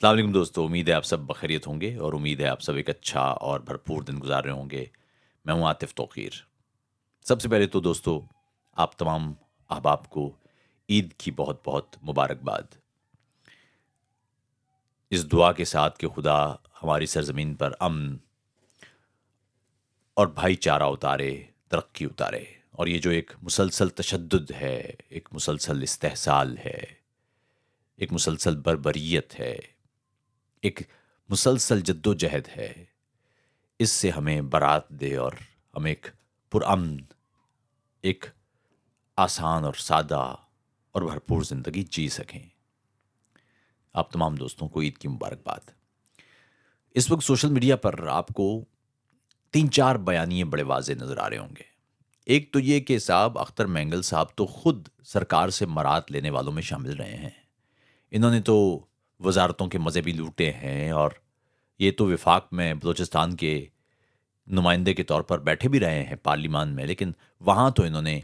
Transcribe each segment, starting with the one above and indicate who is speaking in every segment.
Speaker 1: السلام علیکم دوستو، امید ہے آپ سب بخیریت ہوں گے اور امید ہے آپ سب ایک اچھا اور بھرپور دن گزار رہے ہوں گے۔ میں ہوں عاطف توقیر۔ سب سے پہلے تو دوستو، آپ تمام احباب کو عید کی بہت بہت مبارکباد، اس دعا کے ساتھ کہ خدا ہماری سرزمین پر امن اور بھائی چارہ اتارے، ترقی اتارے، اور یہ جو ایک مسلسل تشدد ہے، ایک مسلسل استحصال ہے، ایک مسلسل بربریت ہے، ایک مسلسل جد و جہد ہے، اس سے ہمیں برات دے اور ہم ایک پرامن، ایک آسان اور سادہ اور بھرپور زندگی جی سکیں۔ آپ تمام دوستوں کو عید کی مبارکباد۔ اس وقت سوشل میڈیا پر آپ کو تین چار بیانیے بڑے واضح نظر آ رہے ہوں گے۔ ایک تو یہ کہ صاحب اختر مینگل صاحب تو خود سرکار سے مراد لینے والوں میں شامل رہے ہیں۔ انہوں نے تو وزارتوں کے مزے بھی لوٹے ہیں، اور یہ تو وفاق میں بلوچستان کے نمائندے کے طور پر بیٹھے بھی رہے ہیں پارلیمان میں، لیکن وہاں تو انہوں نے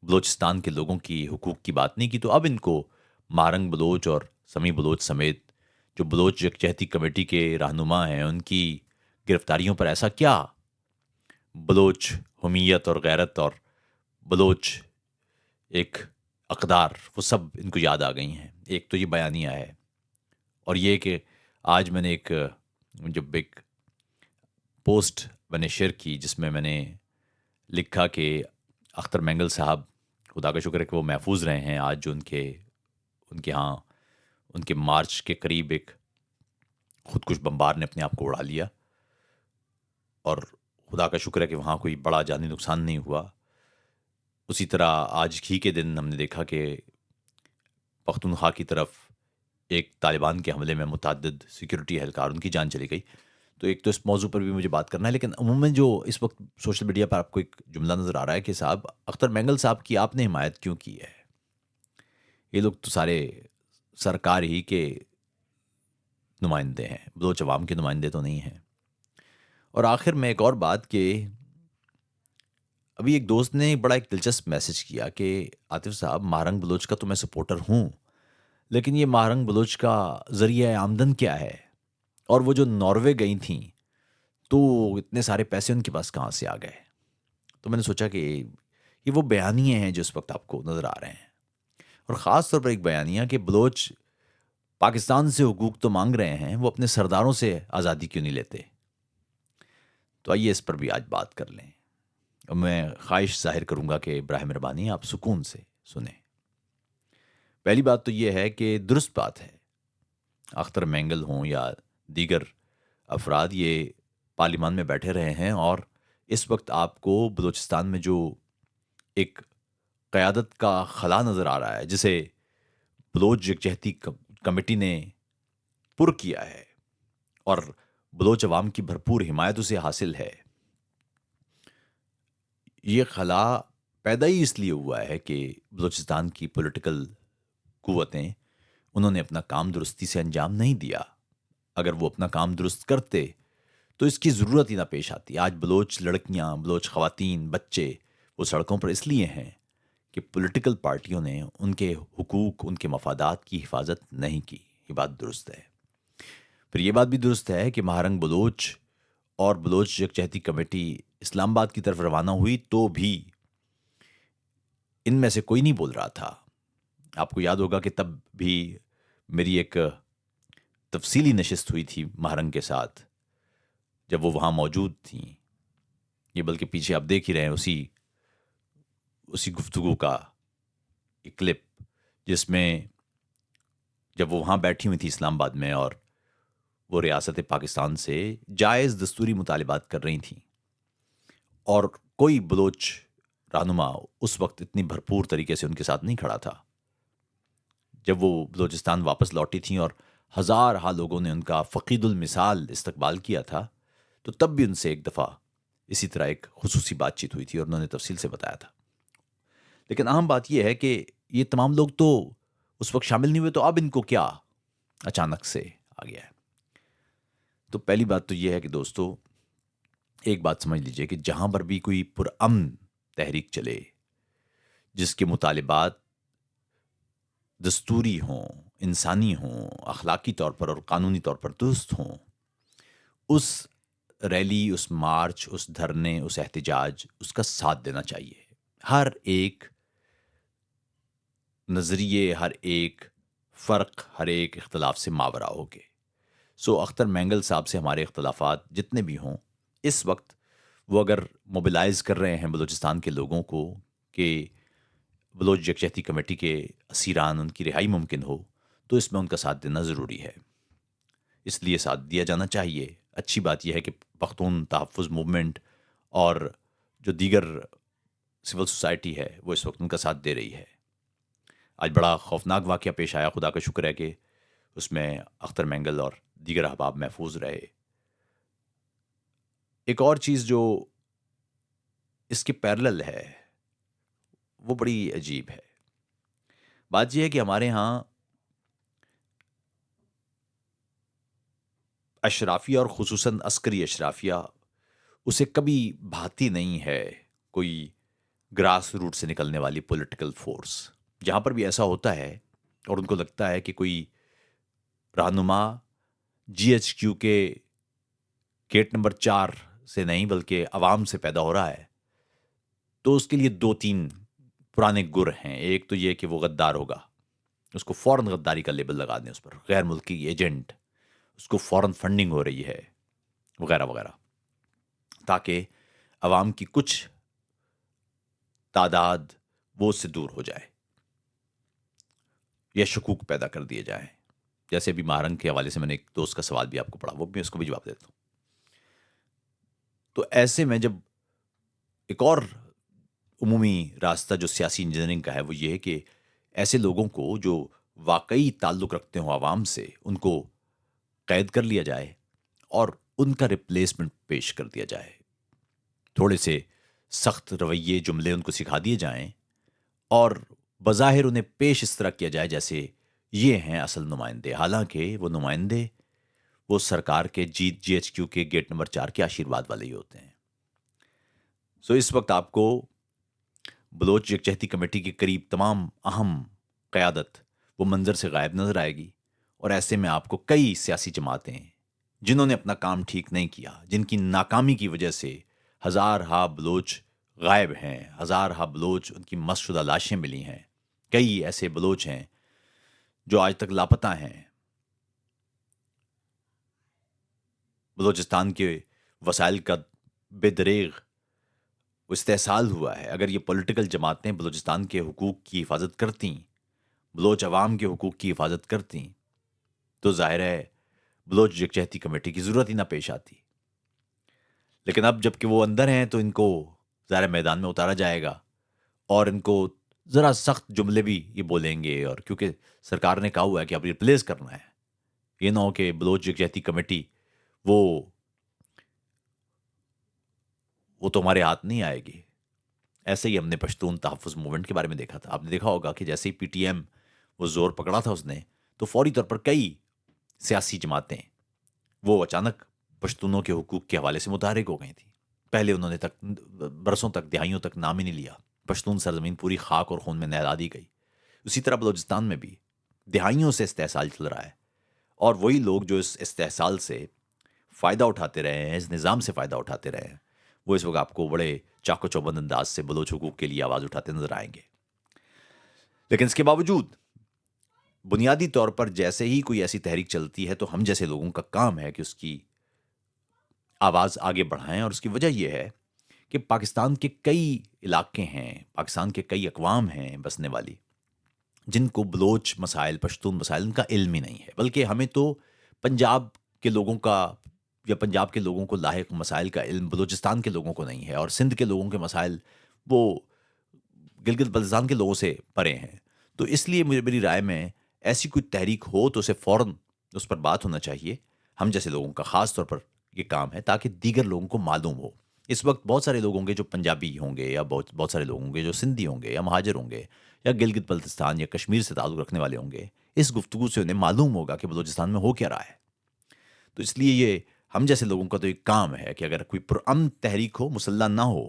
Speaker 1: بلوچستان کے لوگوں کی حقوق کی بات نہیں کی، تو اب ان کو مارنگ بلوچ اور سمی بلوچ سمیت جو بلوچ یکجہتی کمیٹی کے رہنما ہیں ان کی گرفتاریوں پر ایسا کیا بلوچ حمیت اور غیرت اور بلوچ ایک اقدار، وہ سب ان کو یاد آ گئی ہیں۔ ایک تو یہ بیانیہ ہے، اور یہ کہ آج میں نے جب ایک پوسٹ میں نے شیئر کی جس میں نے لکھا کہ اختر مینگل صاحب، خدا کا شکر ہے کہ وہ محفوظ رہے ہیں۔ آج جو ان کے ہاں ان کے مارچ کے قریب ایک خودکش بمبار نے اپنے آپ کو اڑا لیا، اور خدا کا شکر ہے کہ وہاں کوئی بڑا جانی نقصان نہیں ہوا۔ اسی طرح آج ہی کے دن ہم نے دیکھا کہ پختونخوا کی طرف ایک طالبان کے حملے میں متعدد سیکیورٹی اہلکار ان کی جان چلی گئی۔ تو ایک تو اس موضوع پر بھی مجھے بات کرنا ہے، لیکن عموماً جو اس وقت سوشل میڈیا پر آپ کو ایک جملہ نظر آ رہا ہے کہ صاحب اختر مینگل صاحب کی آپ نے حمایت کیوں کی ہے؟ یہ لوگ تو سارے سرکار ہی کے نمائندے ہیں، بلوچ عوام کے نمائندے تو نہیں ہیں۔ اور آخر میں ایک اور بات کہ ابھی ایک دوست نے بڑا ایک دلچسپ میسج کیا کہ عاطف صاحب، مہرنگ بلوچ کا تو میں سپورٹر ہوں، لیکن یہ مہرنگ بلوچ کا ذریعہ آمدن کیا ہے؟ اور وہ جو ناروے گئی تھیں تو اتنے سارے پیسے ان کے پاس کہاں سے آ گئے؟ تو میں نے سوچا کہ یہ وہ بیانیے ہیں جو اس وقت آپ کو نظر آ رہے ہیں، اور خاص طور پر ایک بیانیہ کہ بلوچ پاکستان سے حقوق تو مانگ رہے ہیں، وہ اپنے سرداروں سے آزادی کیوں نہیں لیتے؟ تو آئیے اس پر بھی آج بات کر لیں، اور میں خواہش ظاہر کروں گا کہ براہ مہربانی آپ سکون سے سنیں۔ پہلی بات تو یہ ہے کہ درست بات ہے، اختر مینگل ہوں یا دیگر افراد یہ پارلیمان میں بیٹھے رہے ہیں، اور اس وقت آپ کو بلوچستان میں جو ایک قیادت کا خلا نظر آ رہا ہے جسے بلوچ یکجہتی کمیٹی نے پر کیا ہے، اور بلوچ عوام کی بھرپور حمایت اسے حاصل ہے، یہ خلا پیدا ہی اس لیے ہوا ہے کہ بلوچستان کی پولیٹیکل قوتیں انہوں نے اپنا کام درستی سے انجام نہیں دیا۔ اگر وہ اپنا کام درست کرتے تو اس کی ضرورت ہی نہ پیش آتی۔ آج بلوچ لڑکیاں، بلوچ خواتین، بچے وہ سڑکوں پر اس لیے ہیں کہ پولیٹیکل پارٹیوں نے ان کے حقوق، ان کے مفادات کی حفاظت نہیں کی۔ یہ بات درست ہے۔ پھر یہ بات بھی درست ہے کہ مہرنگ بلوچ اور بلوچ یکجہتی کمیٹی اسلام آباد کی طرف روانہ ہوئی تو بھی ان میں سے کوئی نہیں بول رہا تھا۔ آپ کو یاد ہوگا کہ تب بھی میری ایک تفصیلی نشست ہوئی تھی مہرنگ کے ساتھ جب وہ وہاں موجود تھیں۔ یہ بلکہ پیچھے آپ دیکھ ہی رہے ہیں اسی گفتگو کا ایک کلپ، جس میں جب وہ وہاں بیٹھی ہوئی تھی اسلام آباد میں، اور وہ ریاست پاکستان سے جائز دستوری مطالبات کر رہی تھیں، اور کوئی بلوچ رہنما اس وقت اتنی بھرپور طریقے سے ان کے ساتھ نہیں کھڑا تھا۔ جب وہ بلوچستان واپس لوٹی تھیں اور ہزار ہا لوگوں نے ان کا فقید المثال استقبال کیا تھا، تو تب بھی ان سے ایک دفعہ اسی طرح ایک خصوصی بات چیت ہوئی تھی اور انہوں نے تفصیل سے بتایا تھا۔ لیکن اہم بات یہ ہے کہ یہ تمام لوگ تو اس وقت شامل نہیں ہوئے، تو اب ان کو کیا اچانک سے آ گیا ہے؟ تو پہلی بات تو یہ ہے کہ دوستو، ایک بات سمجھ لیجئے کہ جہاں پر بھی کوئی پرامن تحریک چلے، جس کے مطالبات دستوری ہوں، انسانی ہوں، اخلاقی طور پر اور قانونی طور پر درست ہوں، اس ریلی، اس مارچ، اس دھرنے، اس احتجاج، اس کا ساتھ دینا چاہیے. ہر ایک نظریے، ہر ایک فرق، ہر ایک اختلاف سے ماورا ہو کے. سو اختر مینگل صاحب سے ہمارے اختلافات جتنے بھی ہوں، اس وقت وہ اگر موبلائز کر رہے ہیں بلوچستان کے لوگوں کو کہ بلوچ یکجہتی کمیٹی کے اسیران، ان کی رہائی ممکن ہو، تو اس میں ان کا ساتھ دینا ضروری ہے. اس لیے ساتھ دیا جانا چاہیے. اچھی بات یہ ہے کہ پختون تحفظ موومنٹ اور جو دیگر سول سوسائٹی ہے وہ اس وقت ان کا ساتھ دے رہی ہے. آج بڑا خوفناک واقعہ پیش آیا، خدا کا شکر ہے کہ اس میں اختر مینگل اور دیگر احباب محفوظ رہے. ایک اور چیز جو اس کے پیرلل ہے وہ بڑی عجیب ہے. بات یہ ہے کہ ہمارے ہاں اشرافیہ اور خصوصاً عسکری اشرافیہ اسے کبھی بھاتی نہیں ہے کوئی گراس روٹ سے نکلنے والی پولیٹیکل فورس. جہاں پر بھی ایسا ہوتا ہے اور ان کو لگتا ہے کہ کوئی رہنما جی ایچ کیو کے گیٹ نمبر 4 سے نہیں بلکہ عوام سے پیدا ہو رہا ہے، تو اس کے لیے 2-3 پرانے گر ہیں. ایک تو یہ کہ وہ غدار ہوگا، اس کو فوراً غداری کا لیبل لگا دیں اس پر، غیر ملکی ایجنٹ، اس کو فوراً فنڈنگ ہو رہی ہے، وغیرہ وغیرہ، تاکہ عوام کی کچھ تعداد وہ اس سے دور ہو جائے یا شکوک پیدا کر دیے جائیں. جیسے ابھی مہارنگ کے حوالے سے میں نے ایک دوست کا سوال بھی آپ کو پڑھا، وہ بھی اس کو بھی جواب دیتا ہوں. تو ایسے میں جب ایک اور عمومی راستہ جو سیاسی انجینئرنگ کا ہے وہ یہ ہے کہ ایسے لوگوں کو جو واقعی تعلق رکھتے ہوں عوام سے، ان کو قید کر لیا جائے اور ان کا ریپلیسمنٹ پیش کر دیا جائے. تھوڑے سے سخت رویے، جملے ان کو سکھا دیے جائیں اور بظاہر انہیں پیش اس طرح کیا جائے جیسے یہ ہیں اصل نمائندے، حالانکہ وہ نمائندے وہ سرکار کے جی ایچ کیو کے گیٹ نمبر 4 کے آشیرواد والے ہی ہوتے ہیں. سو اس وقت آپ کو بلوچ یکجہتی کمیٹی کے قریب تمام اہم قیادت وہ منظر سے غائب نظر آئے گی. اور ایسے میں آپ کو کئی سیاسی جماعتیں جنہوں نے اپنا کام ٹھیک نہیں کیا، جن کی ناکامی کی وجہ سے ہزارہا بلوچ غائب ہیں، ہزارہا بلوچ ان کی مست شدہ لاشیں ملی ہیں، کئی ایسے بلوچ ہیں جو آج تک لاپتہ ہیں. بلوچستان کے وسائل کا بے دریغ استحصال ہوا ہے. اگر یہ پولیٹیکل جماعتیں بلوچستان کے حقوق کی حفاظت کرتیں، بلوچ عوام کے حقوق کی حفاظت کرتیں، تو ظاہر ہے بلوچ یکجہتی کمیٹی کی ضرورت ہی نہ پیش آتی. لیکن اب جب کہ وہ اندر ہیں تو ان کو ظاہر میدان میں اتارا جائے گا اور ان کو ذرا سخت جملے بھی یہ بولیں گے. اور کیونکہ سرکار نے کہا ہوا ہے کہ اب ریپلیس کرنا ہے، یہ نہ ہو کہ بلوچ یکجہتی کمیٹی وہ تو ہمارے ہاتھ نہیں آئے گی. ایسے ہی ہم نے پشتون تحفظ موومنٹ کے بارے میں دیکھا تھا. آپ نے دیکھا ہوگا کہ جیسے ہی پی ٹی ایم وہ زور پکڑا تھا اس نے، تو فوری طور پر کئی سیاسی جماعتیں وہ اچانک پشتونوں کے حقوق کے حوالے سے متحرک ہو گئی تھیں. پہلے انہوں نے تک برسوں تک، دہائیوں تک نام ہی نہیں لیا. پشتون سرزمین پوری خاک اور خون میں نہلا دی گئی. اسی طرح بلوچستان میں بھی دہائیوں سے استحصال چل رہا ہے، اور وہی لوگ جو اس استحصال سے فائدہ اٹھاتے رہے ہیں، اس نظام سے فائدہ اٹھاتے رہے ہیں، وہ اس وقت آپ کو بڑے چاق و چوبند انداز سے بلوچ حقوق کے لیے آواز اٹھاتے نظر آئیں گے. لیکن اس کے باوجود بنیادی طور پر جیسے ہی کوئی ایسی تحریک چلتی ہے تو ہم جیسے لوگوں کا کام ہے کہ اس کی آواز آگے بڑھائیں. اور اس کی وجہ یہ ہے کہ پاکستان کے کئی علاقے ہیں، پاکستان کے کئی اقوام ہیں بسنے والی، جن کو بلوچ مسائل، پشتون مسائل ان کا علم ہی نہیں ہے. بلکہ ہمیں تو پنجاب کے لوگوں کا یا پنجاب کے لوگوں کو لاحق مسائل کا علم بلوچستان کے لوگوں کو نہیں ہے، اور سندھ کے لوگوں کے مسائل وہ گلگت بلتستان کے لوگوں سے پرے ہیں. تو اس لیے میری رائے میں ایسی کوئی تحریک ہو تو اسے فوراً اس پر بات ہونا چاہیے. ہم جیسے لوگوں کا خاص طور پر یہ کام ہے تاکہ دیگر لوگوں کو معلوم ہو. اس وقت بہت سارے لوگ ہوں گے جو پنجابی ہوں گے، یا بہت سارے لوگ ہوں گے جو سندھی ہوں گے یا مہاجر ہوں گے یا گلگت بلتستان یا کشمیر سے تعلق رکھنے والے ہوں گے. اس گفتگو سے انہیں معلوم ہوگا کہ بلوچستان میں ہو کیا رہا ہے. تو اس لیے یہ ہم جیسے لوگوں کا تو ایک کام ہے کہ اگر کوئی پرامن تحریک ہو، مسلح نہ ہو،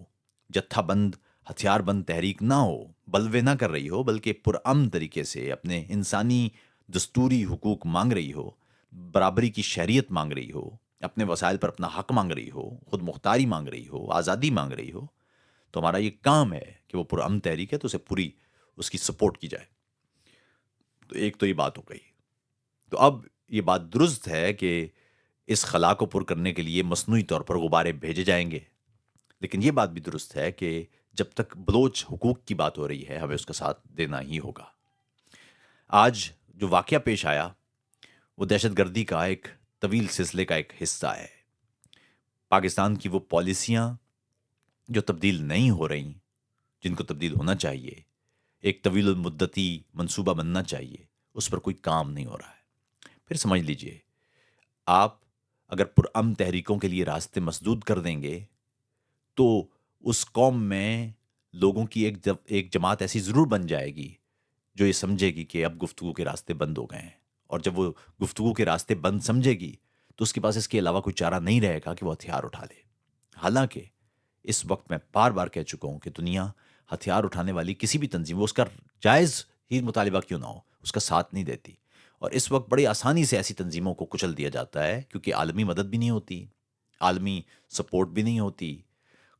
Speaker 1: جتھا بند، ہتھیار بند تحریک نہ ہو، بلوے نہ کر رہی ہو، بلکہ پرامن طریقے سے اپنے انسانی دستوری حقوق مانگ رہی ہو، برابری کی شہریت مانگ رہی ہو، اپنے وسائل پر اپنا حق مانگ رہی ہو، خود مختاری مانگ رہی ہو، آزادی مانگ رہی ہو، تو ہمارا یہ کام ہے کہ وہ پرامن تحریک ہے تو اسے پوری اس کی سپورٹ کی جائے۔ تو ایک تو یہ بات ہو گئی۔ تو اب یہ بات درست ہے کہ اس خلا کو پر کرنے کے لیے مصنوعی طور پر غبارے بھیجے جائیں گے، لیکن یہ بات بھی درست ہے کہ جب تک بلوچ حقوق کی بات ہو رہی ہے ہمیں اس کا ساتھ دینا ہی ہوگا۔ آج جو واقعہ پیش آیا وہ دہشت گردی کا ایک طویل سلسلے کا ایک حصہ ہے۔ پاکستان کی وہ پالیسیاں جو تبدیل نہیں ہو رہی، جن کو تبدیل ہونا چاہیے، ایک طویل المدتی منصوبہ بننا چاہیے، اس پر کوئی کام نہیں ہو رہا ہے۔ پھر سمجھ لیجئے، آپ اگر پرامن تحریکوں کے لیے راستے مسدود کر دیں گے تو اس قوم میں لوگوں کی ایک جماعت ایسی ضرور بن جائے گی جو یہ سمجھے گی کہ اب گفتگو کے راستے بند ہو گئے ہیں، اور جب وہ گفتگو کے راستے بند سمجھے گی تو اس کے پاس اس کے علاوہ کوئی چارہ نہیں رہے گا کہ وہ ہتھیار اٹھا لے۔ حالانکہ اس وقت میں بار بار کہہ چکا ہوں کہ دنیا ہتھیار اٹھانے والی کسی بھی تنظیم، وہ اس کا جائز ہی مطالبہ کیوں نہ ہو، اس کا ساتھ نہیں دیتی، اور اس وقت بڑی آسانی سے ایسی تنظیموں کو کچل دیا جاتا ہے کیونکہ عالمی مدد بھی نہیں ہوتی، عالمی سپورٹ بھی نہیں ہوتی،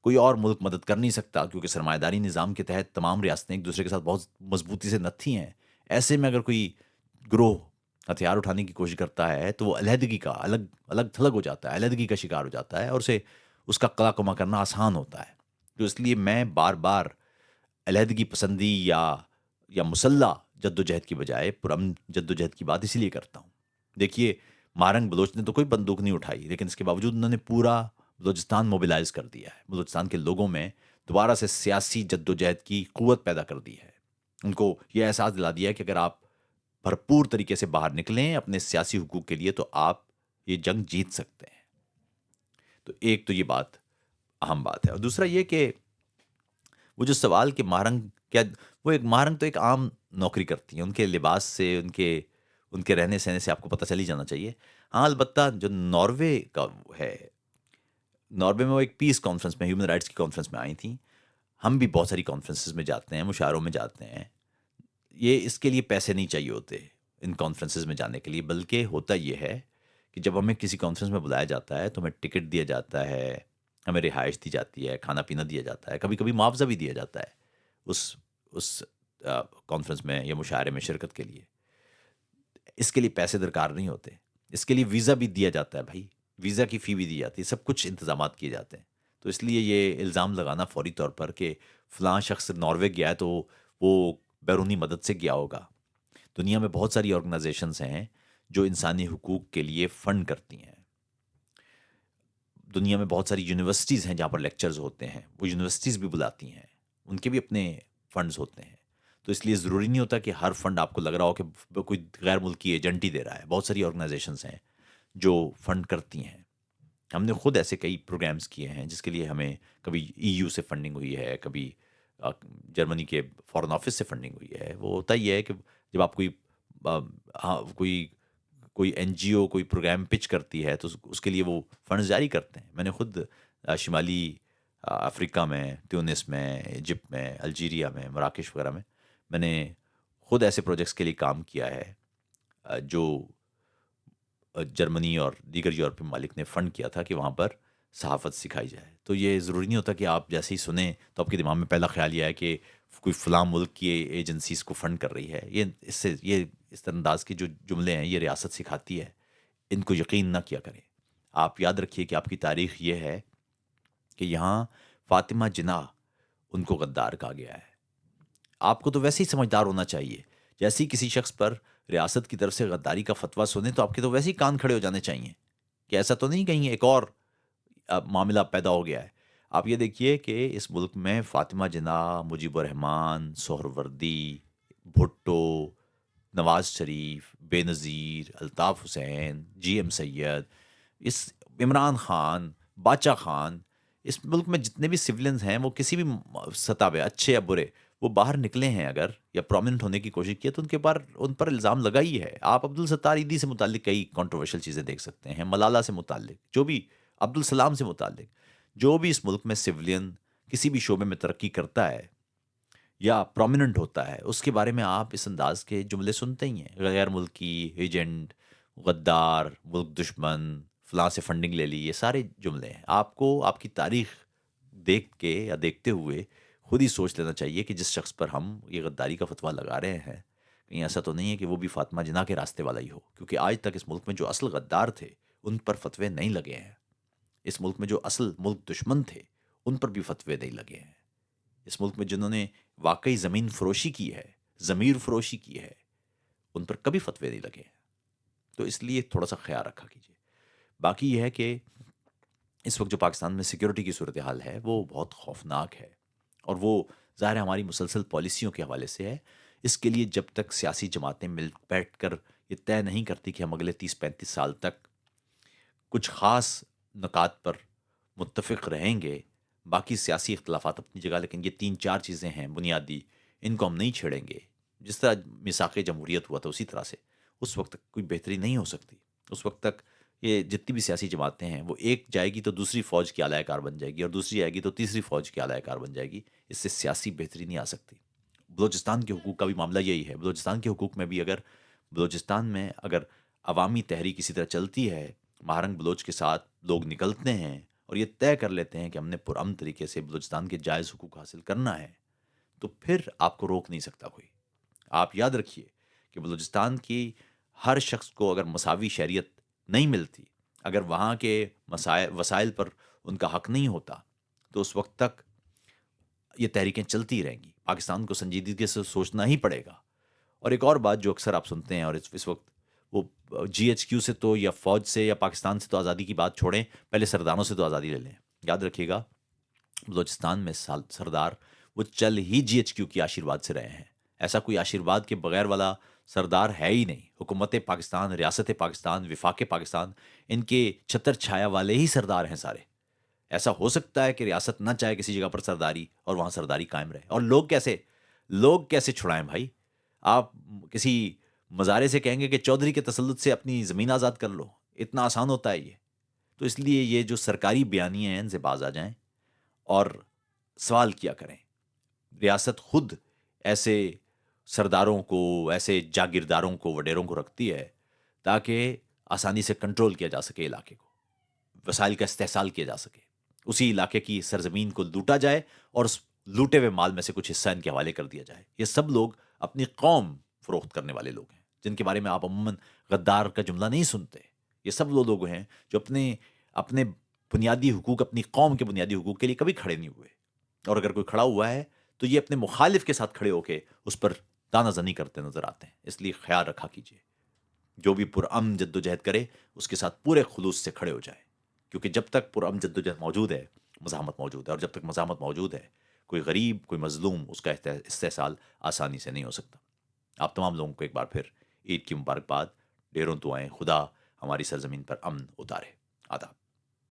Speaker 1: کوئی اور ملک مدد کر نہیں سکتا کیونکہ سرمایہ داری نظام کے تحت تمام ریاستیں ایک دوسرے کے ساتھ بہت مضبوطی سے نتھی ہیں۔ ایسے میں اگر کوئی گروہ ہتھیار اٹھانے کی کوشش کرتا ہے تو وہ علیحدگی کا الگ تھلگ ہو جاتا ہے، علیحدگی کا شکار ہو جاتا ہے، اور اسے اس کا قلع کما کرنا آسان ہوتا ہے۔ تو اس لیے میں بار بار علیحدگی پسندی یا مسلح جد و جہد کی بجائے پرامن جد و جہد کی بات اسی لیے کرتا ہوں۔ دیکھیے، مارنگ بلوچ نے تو کوئی بندوق نہیں اٹھائی، لیکن اس کے باوجود انہوں نے پورا بلوچستان موبلائز کر دیا ہے، بلوچستان کے لوگوں میں دوبارہ سے سیاسی جد و جہد کی قوت پیدا کر دی ہے۔ ان کو یہ احساس دلا دیا ہے کہ اگر آپ بھرپور طریقے سے باہر نکلیں اپنے سیاسی حقوق کے لیے تو آپ یہ جنگ جیت سکتے ہیں۔ تو ایک تو یہ بات اہم بات ہے، اور دوسرا یہ کہ وہ جو سوال کہ مہرنگ کیا، وہ ایک مہرنگ تو ایک عام نوکری کرتی ہیں، ان کے لباس سے، ان کے رہنے سہنے سے آپ کو پتہ چل ہی جانا چاہیے۔ ہاں، البتہ جو ناروے کا ہے، ناروے میں وہ ایک پیس کانفرنس میں، ہیومن رائٹس کی کانفرنس میں آئی تھیں۔ ہم بھی بہت ساری کانفرنسز میں جاتے ہیں، مشاعروں میں جاتے ہیں، یہ اس کے لیے پیسے نہیں چاہیے ہوتے ان کانفرنسز میں جانے کے لیے، بلکہ ہوتا یہ ہے کہ جب ہمیں کسی کانفرنس میں بلایا جاتا ہے تو ہمیں ٹکٹ دیا جاتا ہے، ہمیں رہائش دی جاتی ہے، کھانا پینا دیا جاتا ہے، کبھی کبھی معاوضہ بھی دیا جاتا ہے اس کانفرنس میں یا مشاعرے میں شرکت کے لیے۔ اس کے لیے پیسے درکار نہیں ہوتے، اس کے لیے ویزا بھی دیا جاتا ہے بھائی، ویزا کی فی بھی دی جاتی ہے، سب کچھ انتظامات کیے جاتے ہیں۔ تو اس لیے یہ الزام لگانا فوری طور پر کہ فلاں شخص ناروے گیا ہے تو وہ بیرونی مدد سے گیا ہوگا۔ دنیا میں بہت ساری آرگنائزیشنز ہیں جو انسانی حقوق کے لیے فنڈ کرتی ہیں۔ دنیا میں بہت ساری یونیورسٹیز ہیں جہاں پر لیکچرز ہوتے ہیں، وہ یونیورسٹیز بھی بلاتی ہیں، ان کے بھی اپنے فنڈز ہوتے ہیں۔ تو اس لیے ضروری نہیں ہوتا کہ ہر فنڈ آپ کو لگ رہا ہو کہ کوئی غیر ملکی ایجنٹ ہی دے رہا ہے۔ بہت ساری آرگنائزیشنز ہیں جو فنڈ کرتی ہیں۔ ہم نے خود ایسے کئی پروگرامز کیے ہیں جس کے لیے ہمیں کبھی EU سے فنڈنگ ہوئی ہے، کبھی جرمنی کے فارن آفس سے فنڈنگ ہوئی ہے۔ وہ ہوتا یہ ہے کہ جب آپ کوئی NGO کوئی پروگرام پچ کرتی ہے تو اس کے لیے وہ فنڈز جاری کرتے ہیں۔ میں نے خود شمالی افریقہ میں، تیونس میں، ایجپٹ میں، الجیریا میں، مراکش وغیرہ میں نے خود ایسے پروجیکٹس کے لیے کام کیا ہے جو جرمنی اور دیگر یورپی ممالک نے فنڈ کیا تھا کہ وہاں پر صحافت سکھائی جائے۔ تو یہ ضروری نہیں ہوتا کہ آپ جیسے ہی سنیں تو آپ کے دماغ میں پہلا خیال یہ ہے کہ کوئی فلاں ملک کی ایجنسیز کو فنڈ کر رہی ہے۔ یہ اس انداز کے جو جملے ہیں یہ ریاست سکھاتی ہے، ان کو یقین نہ کیا کریں۔ آپ یاد رکھیے کہ آپ کی تاریخ یہ ہے کہ یہاں فاطمہ جناح ان کو غدار کہا گیا ہے۔ آپ کو تو ویسے ہی سمجھدار ہونا چاہیے، جیسے ہی کسی شخص پر ریاست کی طرف سے غداری کا فتویٰ سنیں تو آپ کے تو ویسے ہی کان کھڑے ہو جانے چاہیے کہ ایسا تو نہیں کہیں ایک اور معاملہ پیدا ہو گیا ہے۔ آپ یہ دیکھیے کہ اس ملک میں فاطمہ جناح، مجیب الرحمان، سہروردی، بھٹو، نواز شریف، بے نظیر، الطاف حسین، GM سید، اس عمران خان، باچا خان، اس ملک میں جتنے بھی سولینز ہیں وہ کسی بھی سطح پہ اچھے یا برے وہ باہر نکلے ہیں اگر یا پرومیننٹ ہونے کی کوشش کی تو ان پر الزام لگا ہی ہے۔ آپ عبدالستار ایدھی سے متعلق کئی کنٹروورشل چیزیں دیکھ سکتے ہیں، ملالہ سے متعلق، جو بھی عبدالسلام سے متعلق جو بھی اس ملک میں سولین کسی بھی شعبے میں ترقی کرتا ہے، یا پرومیننٹ ہوتا ہے، اس کے بارے میں آپ اس انداز کے جملے سنتے ہی ہیں، غیر ملکی ایجنٹ، غدار، ملک دشمن، فلاں سے فنڈنگ لے لی، یہ سارے جملے ہیں۔ آپ کو آپ کی تاریخ دیکھ کے یا دیکھتے ہوئے خود ہی سوچ لینا چاہیے کہ جس شخص پر ہم یہ غداری کا فتویٰ لگا رہے ہیں، کہیں ایسا تو نہیں ہے کہ وہ بھی فاطمہ جناح کے راستے والا ہی ہو، کیونکہ آج تک اس ملک میں جو اصل غدار تھے ان پر فتوے نہیں لگے ہیں۔ اس ملک میں جو اصل ملک دشمن تھے ان پر بھی فتوے نہیں لگے ہیں۔ اس ملک میں جنہوں نے واقعی زمین فروشی کی ہے، ضمیر فروشی کی ہے، ان پر کبھی فتوے نہیں لگے ہیں۔ تو اس لیے تھوڑا سا خیال رکھا کیجیے۔ باقی یہ ہے کہ اس وقت جو پاکستان میں سیکیورٹی کی صورتحال ہے وہ بہت خوفناک ہے، اور وہ ظاہر ہے ہماری مسلسل پالیسیوں کے حوالے سے ہے۔ اس کے لیے جب تک سیاسی جماعتیں مل بیٹھ کر یہ طے نہیں کرتی کہ ہم اگلے 30-35 سال تک کچھ خاص نکات پر متفق رہیں گے، باقی سیاسی اختلافات اپنی جگہ، لیکن یہ 3-4 چیزیں ہیں بنیادی، ان کو ہم نہیں چھیڑیں گے، جس طرح میثاق جمہوریت ہوا تھا اسی طرح سے، اس وقت تک کوئی بہتری نہیں ہو سکتی۔ اس وقت تک یہ جتنی بھی سیاسی جماعتیں ہیں وہ ایک جائے گی تو دوسری فوج کی اعلی کار بن جائے گی، اور دوسری آئے گی تو تیسری فوج کی اعلی کار بن جائے گی۔ اس سے سیاسی بہتری نہیں آ سکتی۔ بلوچستان کے حقوق کا بھی معاملہ یہی ہے۔ بلوچستان کے حقوق میں بھی اگر بلوچستان میں اگر عوامی تحریک اسی طرح چلتی ہے، مہارنگ بلوچ کے ساتھ لوگ نکلتے ہیں اور یہ طے کر لیتے ہیں کہ ہم نے پرامن طریقے سے بلوچستان کے جائز حقوق حاصل کرنا ہے، تو پھر آپ کو روک نہیں سکتا کوئی۔ آپ یاد رکھیے کہ بلوچستان کی ہر شخص کو اگر مساوی شہریت نہیں ملتی، اگر وہاں کے وسائل پر ان کا حق نہیں ہوتا، تو اس وقت تک یہ تحریکیں چلتی رہیں گی۔ پاکستان کو سنجیدگی سے سوچنا ہی پڑے گا۔ اور ایک اور بات جو اکثر آپ سنتے ہیں، اور اس وقت وہ جی ایچ کیو سے تو یا فوج سے یا پاکستان سے تو آزادی کی بات چھوڑیں، پہلے سرداروں سے تو آزادی لے لیں۔ یاد رکھیے گا بلوچستان میں سردار وہ چل ہی جی ایچ کیو کی آشیرواد سے رہے ہیں۔ ایسا کوئی آشیرواد کے بغیر والا سردار ہے ہی نہیں۔ حکومت پاکستان، ریاست پاکستان، وفاق پاکستان، ان کے چھتر چھایا والے ہی سردار ہیں سارے۔ ایسا ہو سکتا ہے کہ ریاست نہ چاہے کسی جگہ پر سرداری اور وہاں سرداری قائم رہے، اور لوگ کیسے چھڑائیں بھائی؟ آپ کسی مزارے سے کہیں گے کہ چودھری کے تسلط سے اپنی زمین آزاد کر لو، اتنا آسان ہوتا ہے یہ؟ تو اس لیے یہ جو سرکاری بیانیے ہیں ان سے باز آ جائیں اور سوال کیا کریں۔ ریاست خود ایسے سرداروں کو، ایسے جاگیرداروں کو، وڈیروں کو رکھتی ہے تاکہ آسانی سے کنٹرول کیا جا سکے علاقے کو، وسائل کا استحصال کیا جا سکے، اسی علاقے کی سرزمین کو لوٹا جائے اور اس لوٹے ہوئے مال میں سے کچھ حصہ ان کے حوالے کر دیا جائے۔ یہ سب لوگ اپنی قوم فروخت کرنے والے لوگ ہیں، جن کے بارے میں آپ عموماً غدار کا جملہ نہیں سنتے۔ یہ سب وہ لوگ ہیں جو اپنے بنیادی حقوق، اپنی قوم کے بنیادی حقوق کے لیے کبھی کھڑے نہیں ہوئے، اور اگر کوئی کھڑا ہوا ہے تو یہ اپنے مخالف کے ساتھ کھڑے ہو کے اس پر دانہ زنی کرتے نظر آتے ہیں۔ اس لیے خیال رکھا کیجیے، جو بھی پرامن جد و جہد کرے اس کے ساتھ پورے خلوص سے کھڑے ہو جائے، کیونکہ جب تک پرامن جد و جہد موجود ہے مزاحمت موجود ہے، اور جب تک مزاحمت موجود ہے کوئی غریب، کوئی مظلوم، اس کا استحصال آسانی سے نہیں ہو سکتا۔ آپ تمام لوگوں کو ایک بار پھر عید کی مبارکباد، ڈھیروں دعائیں، خدا ہماری سرزمین پر امن اتارے۔ آداب۔